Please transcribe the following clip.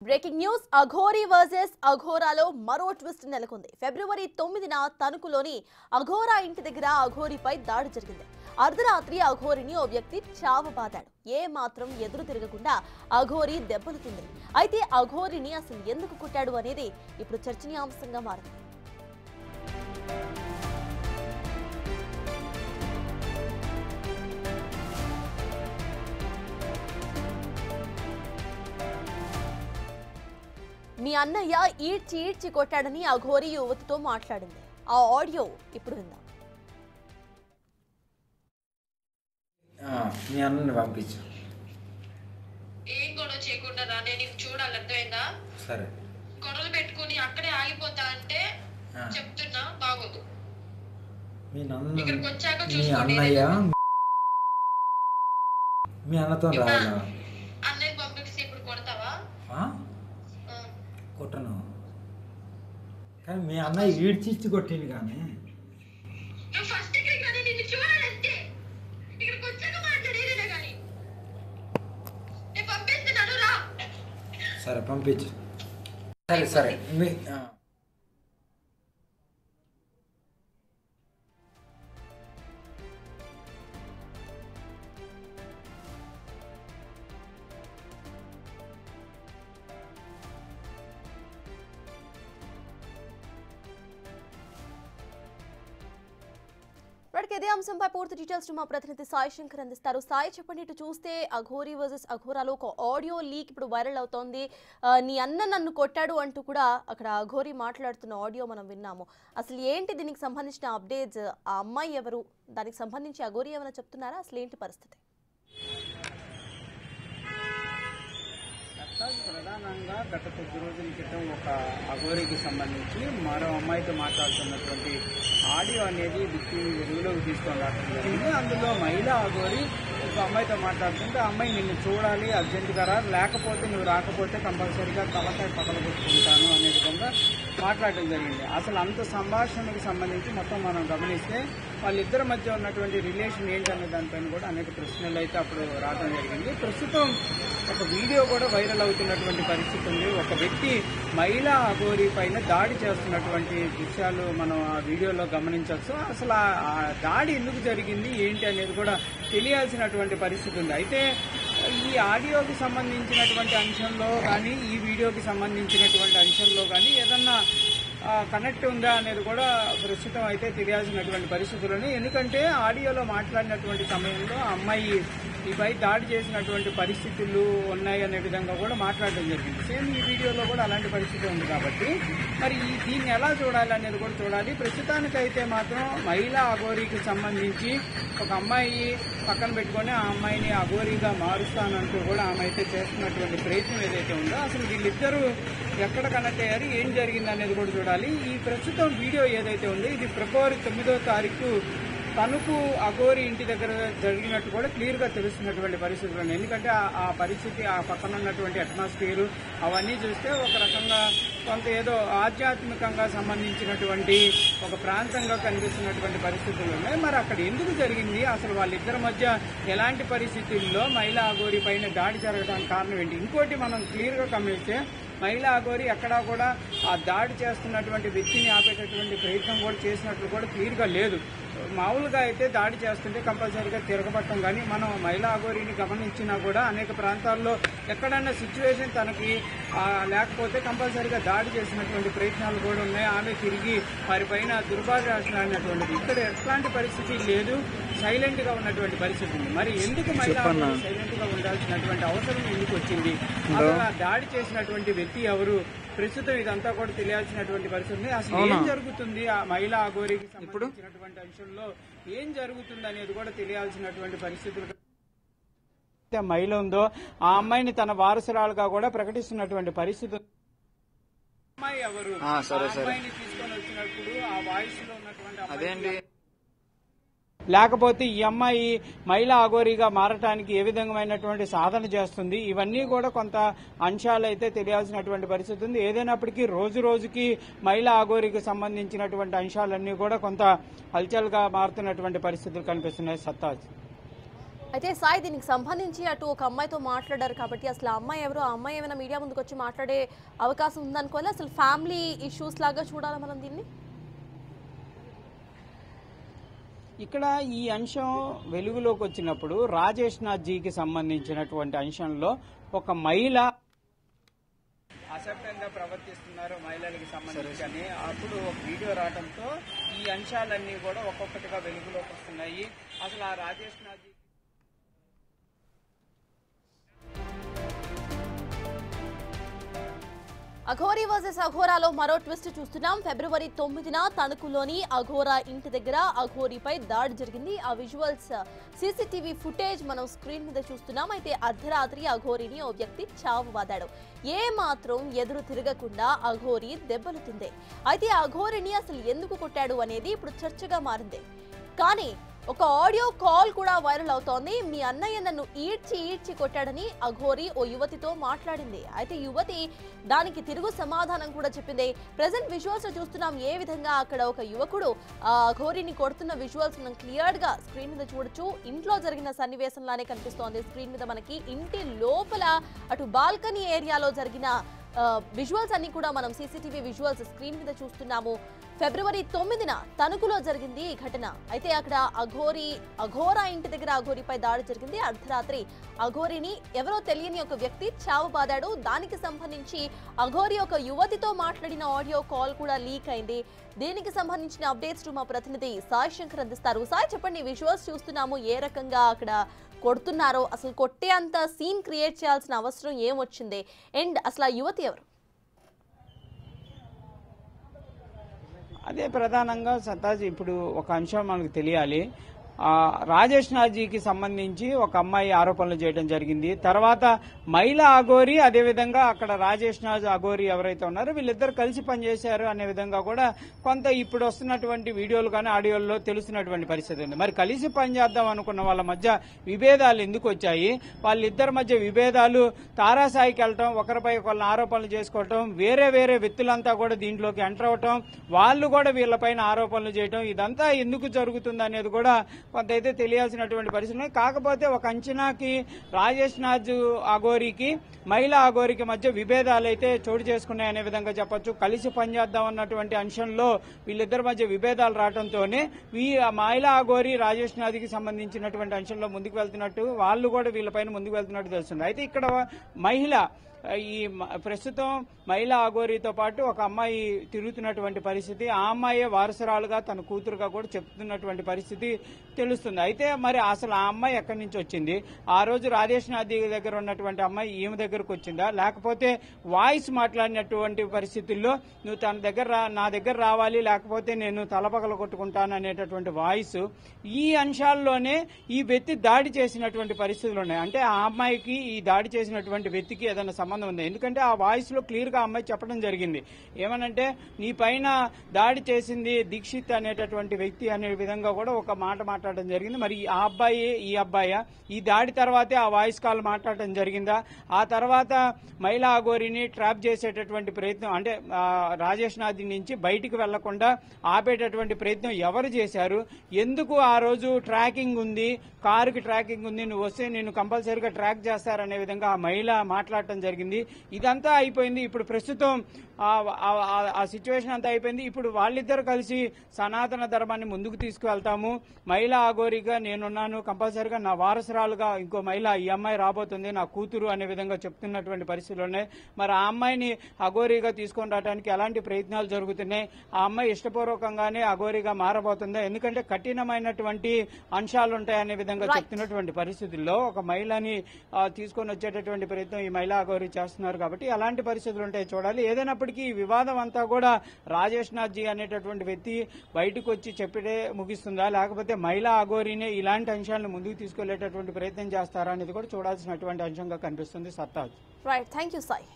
Breaking news Aghori versus అఘోరాలో మరో twist నెలకొంది. ఫిబ్రవరి 9న తణుకులోని అఘోరా ఇంటి దగ్గర అఘోరీపై దాడి జరిగింది. అర్ధరాత్రి అఘోరిని ఓ వ్యక్తి చావబాదాడు. ఏ మాత్రం ఎదురు తిరగకుండా అఘోరీ దెబ్బలు తింది. అయితే అఘోరిని అసలు ఎందుకు కొట్టాడు అనేది ఇప్పుడు చర్చనీయాంశంగా మారింది. మీ అన్నయ్య ఈడ్చి కొట్టాడని అఘోరీ యువతితో మాట్లాడింది. ఆ ఆడియో ఇప్పుడు విందాం. మీ అన్నని పంపించు. ఏం గొడవ చేయకుండా రా, నేను నీకు చూడాలి, అర్థమైందా? సరే. గొడవలు పెట్టుకుని అక్కడే ఆగిపోతా అంటే చెప్తున్నా, బాగోదు. ఇక్కడికి వచ్చాక అన్నయ్య మీ అన్నతో రావాలా? అన్నయ్య పంపిస్తే ఇప్పుడు కొడతావా? కొట్టను, కానీ మీ అన్నయ్య ఈడ్చి కొట్టింది. కానీ ఫస్ట్ ఇక్కడికి రా, నిన్ను చూడాలంటే ఇక్కడికి వచ్చాక మాట్లాడేదేనా? కానీ నేను పంపిస్తున్నాను, రా. సరే పంపించు. సరే సరే. మీ ఇదే అంశంపై పూర్తి డీటెయిల్స్ మా ప్రతినిధి సాయి శంకర్ అందిస్తారు. సాయి, చెప్పండి. ఇటు చూస్తే అఘోరీ వర్సెస్ అఘోరాలో ఒక ఆడియో లీక్ ఇప్పుడు వైరల్ అవుతోంది. నీ అన్న నన్ను కొట్టాడు అంటూ కూడా అక్కడ అఘోరీ మాట్లాడుతున్న ఆడియో మనం విన్నాము. అసలు ఏంటి దీనికి సంబంధించిన అప్డేట్స్? ఆ అమ్మాయి ఎవరు? దానికి సంబంధించి అఘోరీ ఏమైనా చెప్తున్నారా? అసలు ఏంటి పరిస్థితి? ప్రధానంగా గత కొద్ది రోజుల క్రితం ఒక అఘోరీకి సంబంధించి మరో అమ్మాయితో మాట్లాడుతున్నటువంటి ఆడియో అనేది వెలుగులోకి తీసుకొని రావడం జరిగింది. అందులో మహిళా అఘోరీ ఒక అమ్మాయితో మాట్లాడుతుంటే, ఆ అమ్మాయి నిన్ను చూడాలి, అర్జెంటుగా రా, లేకపోతే నువ్వు రాకపోతే కంపల్సరీగా తలకాయ పగలగొట్టుకుంటాను అనే విధంగా మాట్లాడడం జరిగింది. అసలు అంత సంభాషణకు సంబంధించి మొత్తం మనం గమనిస్తే వాళ్ళిద్దరి మధ్య ఉన్నటువంటి రిలేషన్ ఏంటనే దానిపైన కూడా అనేక ప్రశ్నలు అయితే అప్పుడు రావడం జరిగింది. ప్రస్తుతం ఒక వీడియో కూడా వైరల్ అవుతున్నటువంటి పరిస్థితి ఉంది. ఒక వ్యక్తి మహిళా అఘోరీ పైన దాడి చేస్తున్నటువంటి దృశ్యాలు మనం ఆ వీడియోలో గమనించవచ్చు. అసలు ఆ దాడి ఎందుకు జరిగింది ఏంటి అనేది కూడా తెలియాల్సినటువంటి పరిస్థితి ఉంది. అయితే ఈ ఆడియోకి సంబంధించినటువంటి అంశంలో కానీ, ఈ వీడియోకి సంబంధించినటువంటి అంశంలో కానీ ఏదన్నా కనెక్ట్ ఉందా అనేది కూడా ప్రస్తుతం అయితే తెలియాల్సినటువంటి పరిస్థితులని. ఎందుకంటే ఆడియోలో మాట్లాడినటువంటి సమయంలో అమ్మాయి ఈపై దాడి చేసినటువంటి పరిస్థితులు ఉన్నాయి అనే విధంగా కూడా మాట్లాడడం జరిగింది. సేమ్ ఈ వీడియోలో కూడా అలాంటి పరిస్థితి ఉంది. కాబట్టి మరి దీన్ని ఎలా చూడాలి అనేది కూడా చూడాలి. ప్రస్తుతానికైతే మాత్రం మహిళా అఘోరీకి సంబంధించి ఒక అమ్మాయి పక్కన పెట్టుకొని ఆ అమ్మాయిని అఘోరీగా మారుస్తానంటూ కూడా ఆమె అయితే చేస్తున్నటువంటి ప్రయత్నం ఏదైతే ఉందో, అసలు వీళ్ళిద్దరూ ఎక్కడ కనెక్ట్ అయ్యారు, ఏం జరిగింది అనేది కూడా చూడాలి. ఈ ప్రస్తుతం వీడియో ఏదైతే ఉందో ఇది ఫిబ్రవరి 9వ తారీఖు తణుకు అఘోరీ ఇంటి దగ్గర జరిగినట్టు కూడా క్లియర్గా తెలుస్తున్నటువంటి పరిస్థితులు ఉన్నాయి. ఎందుకంటే ఆ పరిస్థితి, ఆ పక్కన ఉన్నటువంటి అట్మాస్ఫియర్ అవన్నీ చూస్తే ఒక రకంగా కొంత ఏదో ఆధ్యాత్మికంగా సంబంధించినటువంటి ఒక ప్రాంతంగా కనిపిస్తున్నటువంటి పరిస్థితులు ఉన్నాయి. మరి అక్కడ ఎందుకు జరిగింది, అసలు వాళ్ళిద్దరి మధ్య ఎలాంటి పరిస్థితుల్లో మహిళా అఘోరీ పైన దాడి జరగడానికి కారణం ఏంటి? ఇంకోటి మనం క్లియర్గా గమనిస్తే మహిళా అఘోరీ ఎక్కడా కూడా ఆ దాడి చేస్తున్నటువంటి వ్యక్తిని ఆపేటటువంటి ప్రయత్నం కూడా చేసినట్లు కూడా క్లియర్గా లేదు. మామూలుగా అయితే దాడి చేస్తుంటే కంపల్సరీగా తిరగబట్టం, కానీ మనం మహిళా అఘోరీని గమనించినా కూడా అనేక ప్రాంతాల్లో ఎక్కడైనా సిచ్యువేషన్ తనకి లేకపోతే కంపల్సరీగా దాడి చేసినటువంటి ప్రయత్నాలు కూడా ఉన్నాయి. ఆమె తిరిగి వారిపైన దుర్భాషలాడినటువంటిది. ఇక్కడ ఎట్లాంటి పరిస్థితి లేదు, సైలెంట్ గా ఉన్నటువంటి పరిస్థితి ఉంది. మరి ఎందుకు మహిళా సైలెంట్ గా ఉండాల్సినటువంటి అవసరం ఎందుకు వచ్చింది? అసలు దాడి చేసినటువంటి వ్యక్తి ఎవరు? ప్రస్తుతం ఇదంతా కూడా తెలియాల్సినటువంటి పరిస్థితి. అసలు ఏం జరుగుతుంది ఆ మహిళా అఘోరీకి సంబంధించినటువంటి అంశంలో ఏం జరుగుతుంది అనేది కూడా తెలియాల్సినటువంటి పరిస్థితులు. మహిళ ఉందో ఆ అమ్మాయిని తన వారసురాలుగా కూడా ప్రకటిస్తున్నటువంటి పరిస్థితి. అమ్మాయి ఎవరు? అమ్మాయిని తీసుకొని వచ్చినప్పుడు ఆ వాయిస్ లో ఉన్నటువంటి లేకపోతే ఈ అమ్మాయి మహిళా అఘోరీగా మారటానికి ఏ విధమైనటువంటి సాధన చేస్తుంది, ఇవన్నీ కూడా కొంత అంశాలు అయితే తెలియాల్సినటువంటి పరిస్థితి ఉంది. ఏదైనప్పటికీ రోజు రోజుకి మహిళా అఘోరీకి సంబంధించినటువంటి అంశాలన్నీ కూడా కొంత హల్చల్గా మారుతున్నటువంటి పరిస్థితులు కనిపిస్తున్నాయి. సత్తాజ్. అయితే సాయి దీనికి సంబంధించి అటు ఒక అమ్మాయితో మాట్లాడారు కాబట్టి అసలు ఆ అమ్మాయి ఎవరు, ఆ అమ్మాయి ఏమైనా మీడియా ముందుకు వచ్చి మాట్లాడే అవకాశం ఉందనుకోవాలి, అసలు ఫ్యామిలీ ఇష్యూస్ లాగా చూడాలి మనం దీన్ని? ఇక్కడ ఈ అంశం వెలుగులోకి వచ్చినప్పుడు రాజేష్ నాథ్ జీకి సంబంధించినటువంటి అంశంలో ఒక మహిళ అసభ్యంగా ప్రవర్తిస్తున్నారు మహిళలకు సంబంధించి అని అప్పుడు ఒక వీడియో రావడంతో ఈ అంశాలన్నీ కూడా ఒక్కొక్కటిగా వెలుగులోకి వస్తున్నాయి. అసలు ఆ రాజేష్ నాథ్ జీ అఘోరీ వర్సెస్ అఘోరాలో మరో ట్విస్ట్ చూస్తున్నాం. ఫిబ్రవరి 9న తణుకులోని అఘోరా ఇంటి దగ్గర అఘోరీపై దాడి జరిగింది. ఆ విజువల్స్ సీసీటీవీ ఫుటేజ్ మనం స్క్రీన్ మీద చూస్తున్నాం. అయితే అర్ధరాత్రి అఘోరీని ఓ వ్యక్తి చావుబాదాడు. ఏ మాత్రం ఎదురు తిరగకుండా అఘోరీ దెబ్బలు తిందే. అయితే అఘోరీని అసలు ఎందుకు కొట్టాడు అనేది ఇప్పుడు చర్చగా మారింది. కానీ ఒక ఆడియో కాల్ కూడా వైరల్ అవుతోంది. మీ అన్నయ్య నన్ను ఈడ్చి కొట్టాడని అఘోరీ ఓ యువతితో మాట్లాడింది. అయితే యువతి దానికి తిరుగు సమాధానం కూడా చెప్పింది. ప్రెజెంట్ విజువల్స్ చూస్తున్నాం ఏ విధంగా అక్కడ ఒక యువకుడు అఘోరీని కొడుతున్న విజువల్స్ మనం క్లియర్ గా స్క్రీన్ మీద చూడొచ్చు. ఇంట్లో జరిగిన సన్నివేశంలానే కనిపిస్తోంది స్క్రీన్ మీద మనకి. ఇంటి లోపల అటు బాల్కనీ ఏరియాలో జరిగిన విజువల్స్ అన్ని కూడా మనం సీసీటీవీ విజువల్స్ స్క్రీన్ మీద చూస్తున్నాము. ఫిబ్రవరి 9న తణుకులో జరిగింది ఈ ఘటన. అయితే అక్కడ అఘోరా ఇంటి దగ్గర అఘోరీపై దాడి జరిగింది. అర్ధరాత్రి అఘోరీని ఎవరో తెలియని ఒక వ్యక్తి చావుబాదాడు. దానికి సంబంధించి అఘోరీ ఒక యువతితో మాట్లాడిన ఆడియో కాల్ కూడా లీక్ అయింది. దీనికి సంబంధించిన అప్డేట్స్ మా ప్రతినిధి సాయి శంకర్ అందిస్తారు. సాయి చెప్పండి, విజువల్స్ చూస్తున్నాము ఏ రకంగా అక్కడ కొడుతున్నారో, అసలు కొట్టే అంత సీన్ క్రియేట్ చేయాల్సిన అవసరం ఏమొచ్చింది, అండ్ అసలు ఆ యువతి ఎవరు? అదే ప్రధానంగా సత్తాజ్ ఇప్పుడు ఒక అంశం మనకు తెలియాలి. రాజేష్ నాథ్జీకి సంబంధించి ఒక అమ్మాయి ఆరోపణలు చేయడం జరిగింది. తర్వాత మహిళా అఘోరీ, అదేవిధంగా అక్కడ రాజేష్ నాథ్ అఘోరీ ఎవరైతే ఉన్నారో వీళ్ళిద్దరు కలిసి పనిచేశారు అనే విధంగా కూడా కొంత ఇప్పుడు వస్తున్నటువంటి వీడియోలు కానీ ఆడియోల్లో తెలుస్తున్నటువంటి పరిస్థితి ఉంది. మరి కలిసి పనిచేద్దాం అనుకున్న వాళ్ళ మధ్య విభేదాలు ఎందుకు వచ్చాయి? వాళ్ళిద్దరి మధ్య విభేదాలు తారాసాయికి వెళ్ళటం, ఒకరిపై ఒకళ్ళని ఆరోపణలు చేసుకోవటం, వేరే వ్యక్తులంతా కూడా దీంట్లోకి ఎంటర్ అవటం, వాళ్ళు కూడా వీళ్ళపైన ఆరోపణలు చేయటం, ఇదంతా ఎందుకు జరుగుతుంది అనేది కూడా కొంత అయితే తెలియాల్సినటువంటి పరిస్థితి. కాకపోతే ఒక అంచనాకి రాజేష్ నాథ్ అఘోరీకి మహిళా అఘోరీకి మధ్య విభేదాలు అయితే చోటు చేసుకున్నాయనే విధంగా చెప్పొచ్చు. కలిసి పనిచేద్దాం అన్నటువంటి అంశంలో వీళ్ళిద్దరి మధ్య విభేదాలు రావడంతోనే మహిళా అఘోరీ రాజేష్ నాథ్కి సంబంధించినటువంటి అంశంలో ముందుకు వెళ్తున్నట్టు, వాళ్ళు కూడా వీళ్ళపైన ముందుకు వెళ్తున్నట్టు తెలుస్తుంది. అయితే ఇక్కడ మహిళ ప్రస్తుతం మహిళా అఘోరీతో పాటు ఒక అమ్మాయి తిరుగుతున్నటువంటి పరిస్థితి, ఆ అమ్మాయే వారసురాలుగా తన కూతురుగా కూడా చెప్తున్నటువంటి పరిస్థితి తెలుస్తుంది. అయితే మరి అసలు ఆ అమ్మాయి ఎక్కడి నుంచి వచ్చింది? ఆ రోజు రాజేష్ నాథ్ దగ్గర ఉన్నటువంటి అమ్మాయి ఈమె దగ్గరకు వచ్చిందా, లేకపోతే వాయిస్ మాట్లాడినటువంటి పరిస్థితుల్లో నువ్వు నా దగ్గర రావాలి, లేకపోతే నేను తలపగల కొట్టుకుంటాను అనేటటువంటి వాయిస్, ఈ అంశాల్లోనే ఈ వ్యక్తి దాడి చేసినటువంటి పరిస్థితులు ఉన్నాయి. అంటే ఆ అమ్మాయికి ఈ దాడి చేసినటువంటి వ్యక్తికి ఏదైనా సంబంధం ఉంది. ఎందుకంటే ఆ వాయిస్ లో క్లియర్ గా అమ్మాయి చెప్పడం జరిగింది. ఏమనంటే నీ పైన దాడి చేసింది దీక్షిత్ అనేటటువంటి వ్యక్తి అనే విధంగా కూడా ఒక మాట మాట్లాడడం జరిగింది. మరి ఆ అబ్బాయి ఈ అబ్బాయా? ఈ దాడి తర్వాతే ఆ వాయిస్ కాల్ మాట్లాడటం జరిగిందా? ఆ తర్వాత మహిళా అఘోరీని ట్రాప్ చేసేటటువంటి ప్రయత్నం, అంటే రాజేష్ నాథ్ నుంచి బయటికి వెళ్లకుండా ఆపేటటువంటి ప్రయత్నం ఎవరు చేశారు? ఎందుకు ఆ రోజు ట్రాకింగ్ ఉంది, కారుకి ట్రాకింగ్ ఉంది, నువ్వు వస్తే నేను కంపల్సరీగా ట్రాక్ చేస్తారనే విధంగా ఆ మహిళ మాట్లాడటం జరిగింది. ఇదంతా అయిపోయింది. ఇప్పుడు ప్రస్తుతం ఆ సిచ్యువేషన్ అంతా అయిపోయింది. ఇప్పుడు వాళ్ళిద్దరు కలిసి సనాతన ధర్మాన్ని ముందుకు తీసుకువెళ్తాము, మహిళా అఘోరీగా నేనున్నాను, కంపల్సరీగా నా వారసురాలుగా ఇంకో మహిళ ఈ అమ్మాయి రాబోతుంది, నా కూతురు అనే విధంగా చెప్తున్నటువంటి పరిస్థితులు ఉన్నాయి. మరి ఆ అమ్మాయిని అఘోరీగా తీసుకొని రావడానికి ఎలాంటి ప్రయత్నాలు జరుగుతున్నాయి? ఆ అమ్మాయి ఇష్టపూర్వకంగానే అఘోరీగా మారబోతుందా? ఎందుకంటే కఠినమైనటువంటి అంశాలు ఉంటాయనే విధంగా చెప్తున్నటువంటి పరిస్థితుల్లో ఒక మహిళని తీసుకొని వచ్చేటటువంటి ప్రయత్నం ఈ మహిళా అఘోరీ చేస్తున్నారు. కాబట్టి ఎలాంటి పరిస్థితులు ఉంటాయి చూడాలి. ఏదైనప్పటికీ ఈ వివాదం అంతా కూడా రాజేష్ నాథ్ జీ అనేటటువంటి వ్యక్తి బయటకు వచ్చి చెప్పిడే ముగిస్తుందా, లేకపోతే మహిళా అఘోరీనే ఇలాంటి అంశాలను ముందుకు తీసుకెళ్లేటటువంటి ప్రయత్నం చేస్తారా అనేది కూడా చూడాల్సినటువంటి అంశంగా కనిపిస్తుంది. సత్తాజ్. Right, thank you Sai.